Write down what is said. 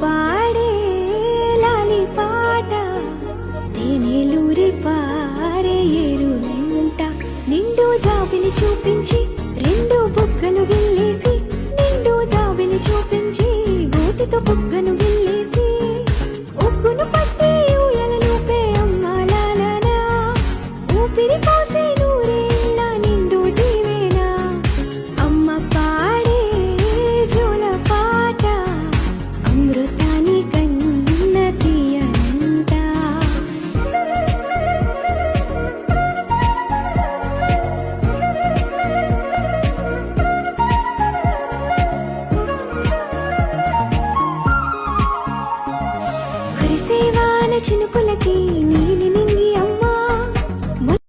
పాడే లాలి పాట తేనెలూరి పారే ఏరులంట నిండు జాబిలి చూపించి రెండు బుగ్గలు గిల్లేసి నిండు జాబిలి చూపించి గోటితో బుగ్గను గిల్లేసి ఉగ్గును పట్టి ఊయలలోపే అమ్మాలాలనా ఊపిరి